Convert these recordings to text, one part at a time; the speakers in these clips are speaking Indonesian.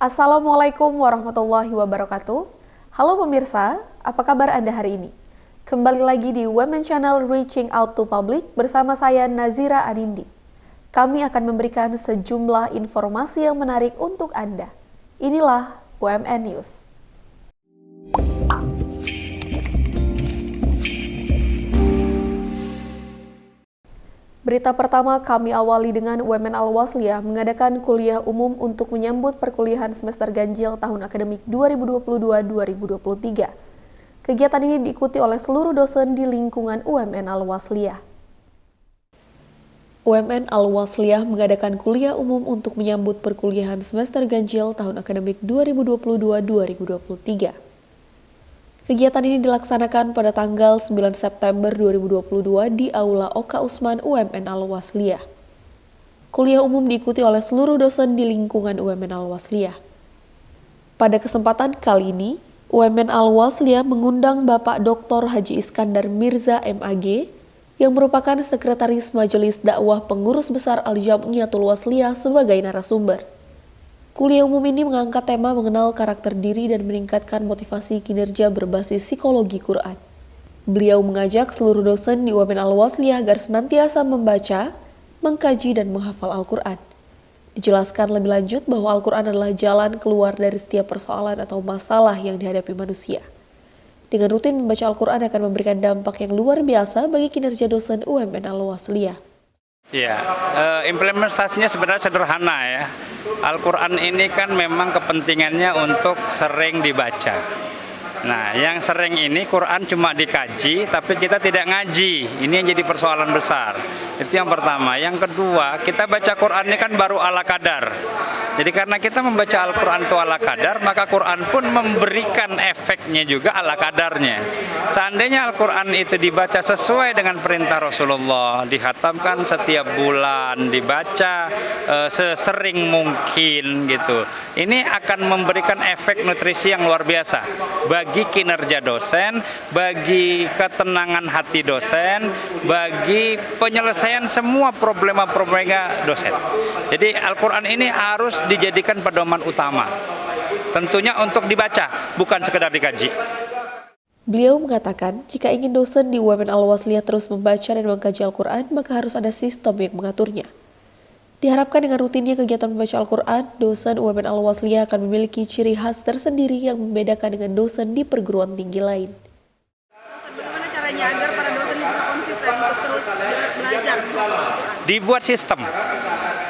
Assalamualaikum warahmatullahi wabarakatuh. Halo pemirsa, apa kabar Anda hari ini? Kembali lagi di Women Channel Reaching Out to Public bersama saya Nazira Anindi. Kami akan memberikan sejumlah informasi yang menarik untuk Anda. Inilah WMN News. Berita pertama kami awali dengan Women Al-Wasliyah mengadakan kuliah umum untuk menyambut perkuliahan semester ganjil tahun akademik 2022-2023. Kegiatan ini diikuti oleh seluruh dosen di lingkungan UMN Al-Wasliyah. UMN Al-Wasliyah mengadakan kuliah umum untuk menyambut perkuliahan semester ganjil tahun akademik 2022-2023. Kegiatan ini dilaksanakan pada tanggal 9 September 2022 di Aula Oka Usman UMN Al-Wasliyah. Kuliah umum diikuti oleh seluruh dosen di lingkungan UMN Al-Wasliyah. Pada kesempatan kali ini, UMN Al-Wasliyah mengundang Bapak Dr. Haji Iskandar Mirza MAG yang merupakan Sekretaris Majelis Dakwah Pengurus Besar Al-Jam'iyatul Wasliyah sebagai narasumber. Kuliah umum ini mengangkat tema mengenal karakter diri dan meningkatkan motivasi kinerja berbasis psikologi Quran. Beliau mengajak seluruh dosen di UMN Al-Wasliyah agar senantiasa membaca, mengkaji, dan menghafal Al-Quran. Dijelaskan lebih lanjut bahwa Al-Quran adalah jalan keluar dari setiap persoalan atau masalah yang dihadapi manusia. Dengan rutin membaca Al-Quran akan memberikan dampak yang luar biasa bagi kinerja dosen UMN Al-Wasliyah. Ya, implementasinya sebenarnya sederhana ya. Al-Quran ini kan memang kepentingannya untuk sering dibaca. Nah, yang sering ini Quran cuma dikaji, tapi kita tidak ngaji. Ini yang jadi persoalan besar. Itu yang pertama. Yang kedua, kita baca Quran ini kan baru ala kadar. Jadi karena kita membaca Al-Quran itu ala kadar, maka Quran pun memberikan efeknya juga ala kadarnya. Seandainya Al-Quran itu dibaca sesuai dengan perintah Rasulullah, dihatamkan setiap bulan, dibaca sesering mungkin gitu. Ini akan memberikan efek nutrisi yang luar biasa bagi kinerja dosen, bagi ketenangan hati dosen, bagi penyelesaian semua problema-problema dosen. Jadi Al-Quran ini harus dijadikan pedoman utama. Tentunya untuk dibaca, bukan sekedar dikaji. Beliau mengatakan, jika ingin dosen di UMN Al-Wasliyah terus membaca dan mengkaji Al-Quran, maka harus ada sistem yang mengaturnya. Diharapkan dengan rutinnya kegiatan membaca Al-Quran, dosen UMN Al-Wasliyah akan memiliki ciri khas tersendiri yang membedakan dengan dosen di perguruan tinggi lain. Bagaimana caranya agar para dosen bisa konsisten untuk terus belajar? Dibuat sistem.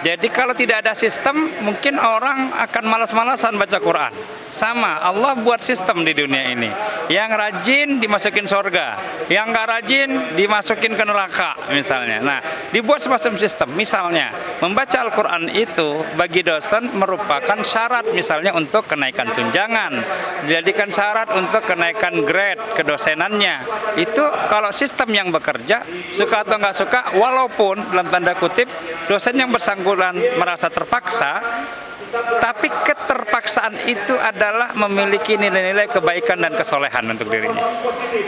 Jadi kalau tidak ada sistem, mungkin orang akan malas-malasan baca Quran. Sama, Allah buat sistem di dunia ini. Yang rajin dimasukin surga, yang nggak rajin dimasukin ke neraka misalnya. Nah, dibuat semacam sistem. Misalnya, membaca Al-Quran itu bagi dosen merupakan syarat misalnya untuk kenaikan tunjangan. Dijadikan syarat untuk kenaikan grade kedosenannya. Itu kalau sistem yang bekerja, suka atau nggak suka, walaupun dalam tanda kutip, dosen yang bersangkutan merasa terpaksa, tapi keterpaksaan itu adalah memiliki nilai-nilai kebaikan dan kesolehan untuk dirinya.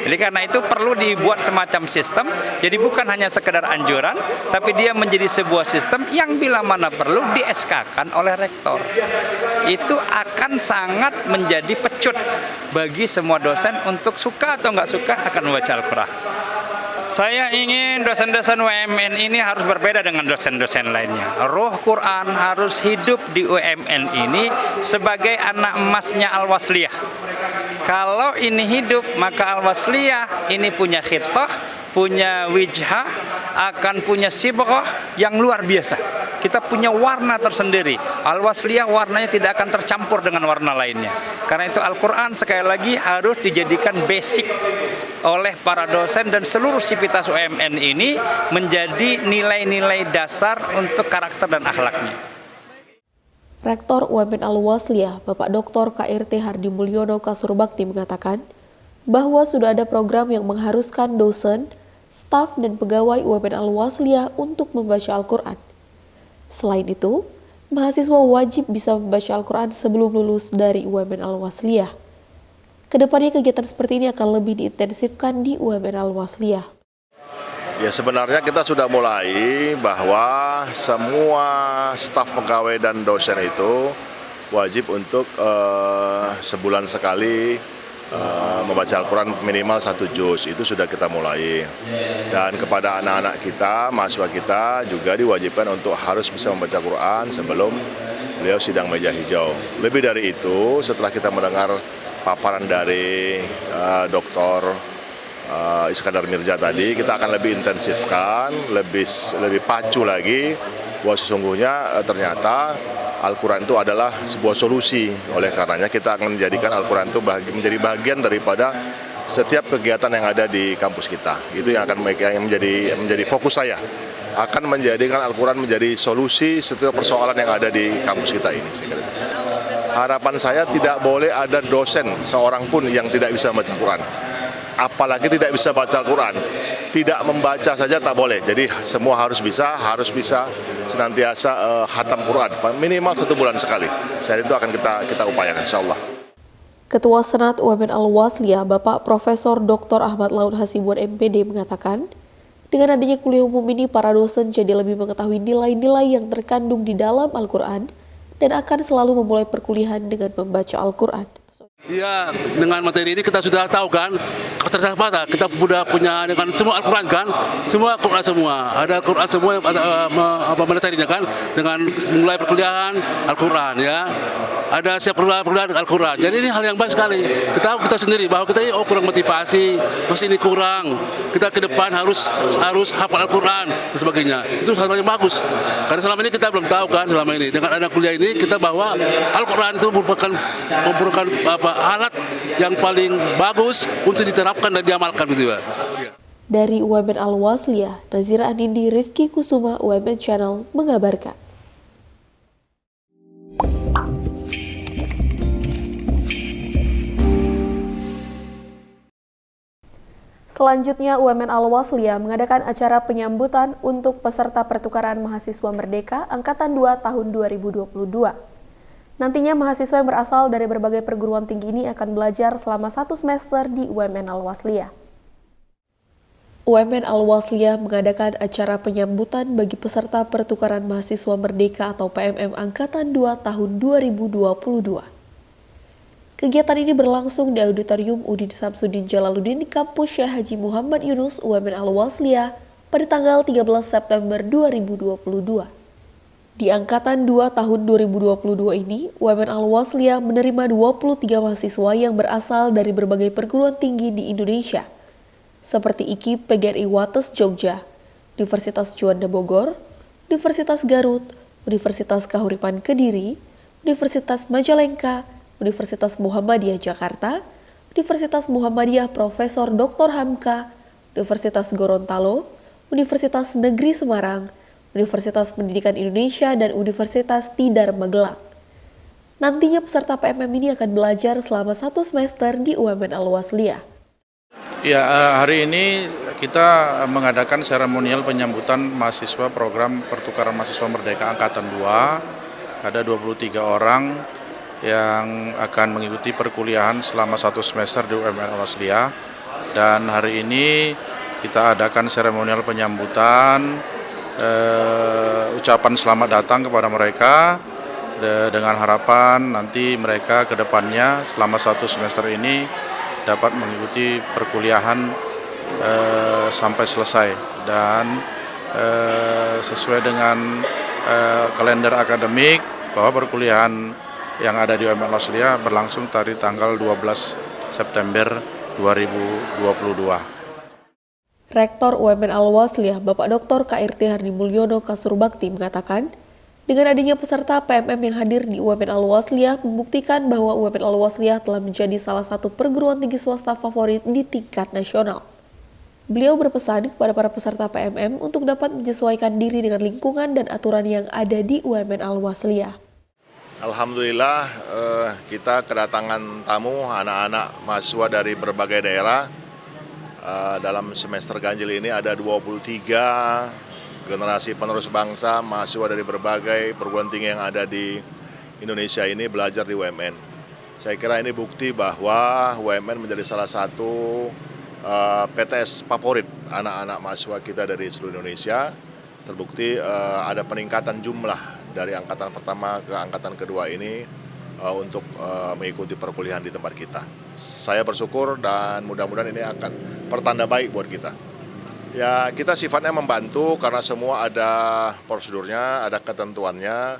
Jadi karena itu perlu dibuat semacam sistem, jadi bukan hanya sekedar anjuran, tapi dia menjadi sebuah sistem yang bila mana perlu di-SK-kan oleh rektor. Itu akan sangat menjadi pecut bagi semua dosen untuk suka atau nggak suka akan membaca Al-Quran. Saya ingin dosen-dosen UMN ini harus berbeda dengan dosen-dosen lainnya. Roh Quran harus hidup di UMN ini sebagai anak emasnya Al-Wasliyah. Kalau ini hidup, maka Al-Wasliyah ini punya khitah, punya wijhah, akan punya sibghah yang luar biasa. Kita punya warna tersendiri. Al-Wasliyah warnanya tidak akan tercampur dengan warna lainnya. Karena itu Al-Quran sekali lagi harus dijadikan basic oleh para dosen dan seluruh sivitas UMN ini menjadi nilai-nilai dasar untuk karakter dan akhlaknya. Rektor UMN Al-Wasliyah, Bapak Dr. KRT Hardi Mulyono Kasurbakti mengatakan bahwa sudah ada program yang mengharuskan dosen, staf, dan pegawai UMN Al-Wasliyah untuk membaca Al-Quran. Selain itu, mahasiswa wajib bisa membaca Al-Quran sebelum lulus dari UMN Al-Wasliyah. Kedepannya kegiatan seperti ini akan lebih diintensifkan di UMN Al-Wasliyah. Ya sebenarnya kita sudah mulai bahwa semua staf pegawai dan dosen itu wajib untuk sebulan sekali membaca Al-Quran minimal 1 juz. Itu sudah kita mulai. Dan kepada anak-anak kita, mahasiswa kita juga diwajibkan untuk harus bisa membaca Quran sebelum beliau sidang meja hijau. Lebih dari itu, setelah kita mendengar paparan dari Dr. Iskandar Mirza tadi, kita akan lebih intensifkan, lebih pacu lagi bahwa sesungguhnya ternyata Al-Quran itu adalah sebuah solusi. Oleh karenanya kita akan menjadikan Al-Quran itu menjadi bagian daripada setiap kegiatan yang ada di kampus kita. Itu yang akan menjadi fokus saya. Akan menjadikan Al-Quran menjadi solusi setiap persoalan yang ada di kampus kita ini. Harapan saya tidak boleh ada dosen seorang pun yang tidak bisa baca Al-Quran. Apalagi tidak bisa baca Al-Quran, tidak membaca saja tak boleh. Jadi semua harus bisa senantiasa khatam Quran, minimal 1 bulan sekali. Saya itu akan kita upayakan, insya Allah. Ketua Senat UMN Al-Wasliyah, Bapak Profesor Dr. Ahmad Laun Hasibuan MPD mengatakan, dengan adanya kuliah umum ini, para dosen jadi lebih mengetahui nilai-nilai yang terkandung di dalam Al-Quran dan akan selalu memulai perkuliahan dengan membaca Al-Quran. Ya, dengan materi ini kita sudah tahu kan, tercatat kita sudah punya dengan semua Al-Quran kan, semua Quran semua, ada Quran semua, ada materinya kan, dengan mulai perkuliahan Al-Quran ya, ada siap perkuliahan Al-Quran. Jadi ini hal yang baik sekali. Kita sendiri bahwa kita kurang motivasi, masih ini kurang. Kita ke depan harus hafal Al-Quran dan sebagainya. Itu hal yang bagus. Karena selama ini kita belum tahu kan, selama ini dengan ada kuliah ini kita bahwa Al-Quran itu merupakan alat yang paling bagus untuk diterapkan dan diamalkan gitu ya. Dari UMN Al-Wasliyah, Nazira Anindi, Rifki Kusuma, UMN Channel mengabarkan. Selanjutnya, UMN Al-Wasliyah mengadakan acara penyambutan untuk peserta pertukaran mahasiswa Merdeka Angkatan 2 tahun 2022. Nantinya mahasiswa yang berasal dari berbagai perguruan tinggi ini akan belajar selama 1 semester di UMN Al-Wasliyah. UMN Al-Wasliyah mengadakan acara penyambutan bagi peserta pertukaran mahasiswa Merdeka atau PMM Angkatan 2 tahun 2022. Kegiatan ini berlangsung di Auditorium Udin Samsudin Jalaluddin di kampus Syekh Haji Muhammad Yunus UMN Al-Wasliyah pada tanggal 13 September 2022. Di Angkatan 2 tahun 2022 ini, UMN Al-Wasliyah menerima 23 mahasiswa yang berasal dari berbagai perguruan tinggi di Indonesia, seperti IKIP PGRI Wates Jogja, Universitas Juanda Bogor, Universitas Garut, Universitas Kahuripan Kediri, Universitas Majalengka, Universitas Muhammadiyah Jakarta, Universitas Muhammadiyah Profesor Dr. Hamka, Universitas Gorontalo, Universitas Negeri Semarang, Universitas Pendidikan Indonesia, dan Universitas Tidar Magelang. Nantinya peserta PMM ini akan belajar selama 1 semester di UMN Al-Wasliyah. Ya, hari ini kita mengadakan seremonial penyambutan mahasiswa program pertukaran mahasiswa Merdeka Angkatan 2. Ada 23 orang yang akan mengikuti perkuliahan selama 1 semester di UMN Al-Wasliyah. Dan hari ini kita adakan seremonial penyambutan, ucapan selamat datang kepada mereka dengan harapan nanti mereka ke depannya selama 1 semester ini dapat mengikuti perkuliahan sampai selesai dan sesuai dengan kalender akademik bahwa perkuliahan yang ada di UMN Al-Wasliyah berlangsung dari tanggal 12 September 2022. Rektor UMN Al-Wasliyah, Bapak Dr. KRT Hardi Mulyono Kasurbakti mengatakan, dengan adanya peserta PMM yang hadir di UMN Al-Wasliyah membuktikan bahwa UMN Al-Wasliyah telah menjadi salah satu perguruan tinggi swasta favorit di tingkat nasional. Beliau berpesan kepada para peserta PMM untuk dapat menyesuaikan diri dengan lingkungan dan aturan yang ada di UMN Al-Wasliyah. Alhamdulillah kita kedatangan tamu anak-anak mahasiswa dari berbagai daerah. Dalam semester ganjil ini ada 23 generasi penerus bangsa, mahasiswa dari berbagai perguruan tinggi yang ada di Indonesia ini belajar di UMN. Saya kira ini bukti bahwa UMN menjadi salah satu PTS favorit anak-anak mahasiswa kita dari seluruh Indonesia. Terbukti ada peningkatan jumlah dari angkatan pertama ke angkatan kedua ini untuk mengikuti perkuliahan di tempat kita. Saya bersyukur dan mudah-mudahan ini akan pertanda baik buat kita. Ya, kita sifatnya membantu karena semua ada prosedurnya, ada ketentuannya,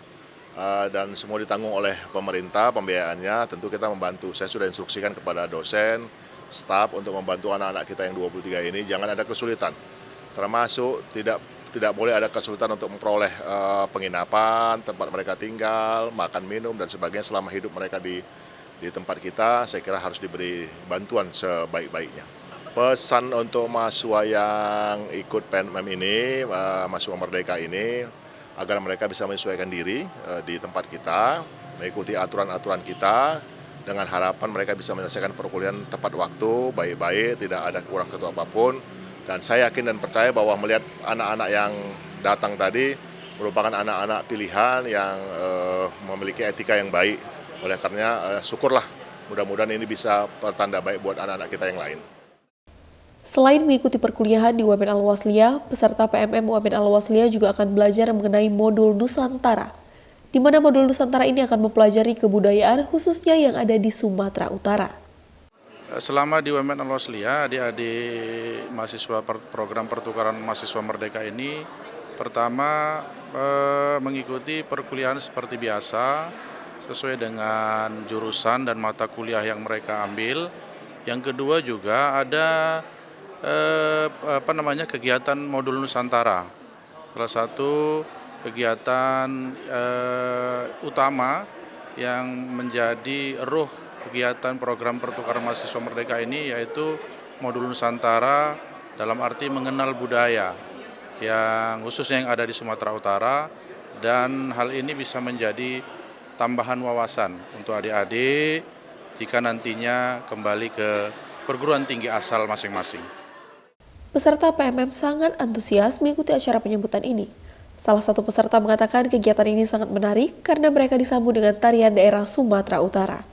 dan semua ditanggung oleh pemerintah, pembiayaannya. Tentu kita membantu. Saya sudah instruksikan kepada dosen, staf untuk membantu anak-anak kita yang 23 ini, jangan ada kesulitan. Termasuk tidak boleh ada kesulitan untuk memperoleh penginapan, tempat mereka tinggal, makan minum dan sebagainya selama hidup mereka di tempat kita. Saya kira harus diberi bantuan sebaik-baiknya. Pesan untuk mahasiswa yang ikut PNM ini, mahasiswa Merdeka ini, agar mereka bisa menyesuaikan diri di tempat kita, mengikuti aturan-aturan kita, dengan harapan mereka bisa menyelesaikan perkuliahan tepat waktu, baik-baik, tidak ada kurang satu apapun. Dan saya yakin dan percaya bahwa melihat anak-anak yang datang tadi merupakan anak-anak pilihan yang memiliki etika yang baik. Oleh karenanya syukurlah, mudah-mudahan ini bisa pertanda baik buat anak-anak kita yang lain. Selain mengikuti perkuliahan di UMN Al-Wasliyah, peserta PMM UMN Al-Wasliyah juga akan belajar mengenai modul Nusantara, di mana modul Nusantara ini akan mempelajari kebudayaan khususnya yang ada di Sumatera Utara. Selama di UMN Al-Wasliyah, adik-adik mahasiswa program pertukaran mahasiswa Merdeka ini pertama mengikuti perkuliahan seperti biasa, sesuai dengan jurusan dan mata kuliah yang mereka ambil. Yang kedua juga ada kegiatan modul Nusantara. Salah satu kegiatan utama yang menjadi ruh kegiatan program pertukaran mahasiswa Merdeka ini yaitu modul Nusantara dalam arti mengenal budaya yang khususnya yang ada di Sumatera Utara, dan hal ini bisa menjadi tambahan wawasan untuk adik-adik jika nantinya kembali ke perguruan tinggi asal masing-masing. Peserta PMM sangat antusias mengikuti acara penyambutan ini. Salah satu peserta mengatakan kegiatan ini sangat menarik karena mereka disambut dengan tarian daerah Sumatera Utara.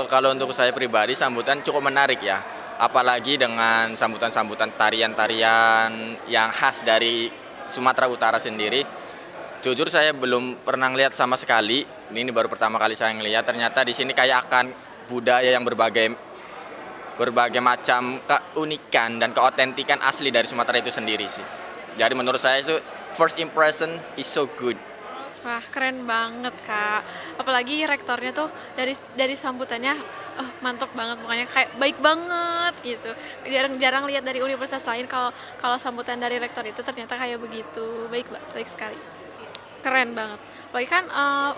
Kalau untuk saya pribadi sambutan cukup menarik ya, apalagi dengan sambutan-sambutan tarian-tarian yang khas dari Sumatera Utara sendiri. Jujur saya belum pernah lihat sama sekali. Ini baru pertama kali saya ngelihat. Ternyata di sini kayak akan budaya yang berbagai macam keunikan dan keotentikan asli dari Sumatera itu sendiri sih. Jadi menurut saya itu first impression is so good. Wah, keren banget, Kak. Apalagi rektornya tuh dari sambutannya mantap banget, pokoknya kayak baik banget gitu. Jarang lihat dari universitas lain kalau sambutan dari rektor itu ternyata kayak begitu. Baik sekali. Keren banget. Apalagi kan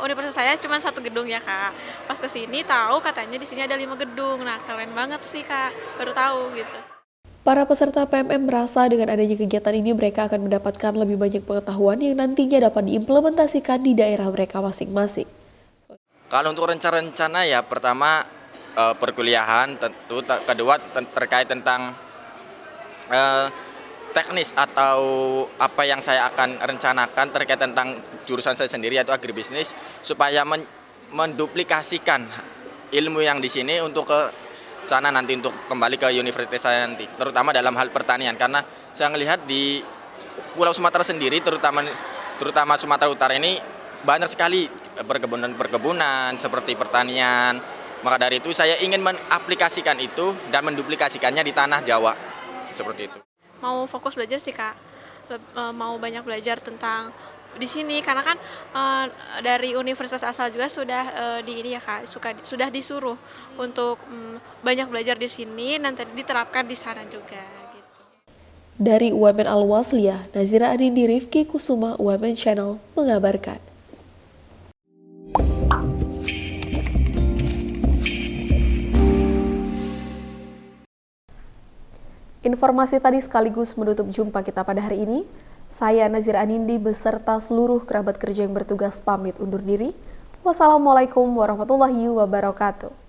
universitas saya cuma satu gedung ya, Kak. Pas kesini tahu katanya di sini ada 5 gedung. Nah, keren banget sih, Kak. Baru tahu gitu. Para peserta PMM merasa dengan adanya kegiatan ini mereka akan mendapatkan lebih banyak pengetahuan yang nantinya dapat diimplementasikan di daerah mereka masing-masing. Kalau untuk rencana ya pertama perkuliahan, tentu kedua terkait tentang teknis atau apa yang saya akan rencanakan terkait tentang jurusan saya sendiri yaitu agribisnis, supaya menduplikasikan ilmu yang di sini untuk ke sana nanti, untuk kembali ke universitas saya nanti, terutama dalam hal pertanian, karena saya melihat di Pulau Sumatera sendiri terutama Sumatera Utara ini banyak sekali perkebunan seperti pertanian. Maka dari itu saya ingin mengaplikasikan itu dan menduplikasikannya di tanah Jawa seperti itu. Mau fokus belajar sih, Kak. Mau banyak belajar tentang di sini karena kan dari universitas asal juga sudah sudah disuruh untuk banyak belajar di sini, nanti diterapkan di sana juga gitu. Dari UMN Al-Wasliyah, Nazira Anindi Rifki Kusuma, UMN Channel mengabarkan. Informasi tadi sekaligus menutup jumpa kita pada hari ini. Saya Nazira Anindi beserta seluruh kerabat kerja yang bertugas pamit undur diri. Wassalamualaikum warahmatullahi wabarakatuh.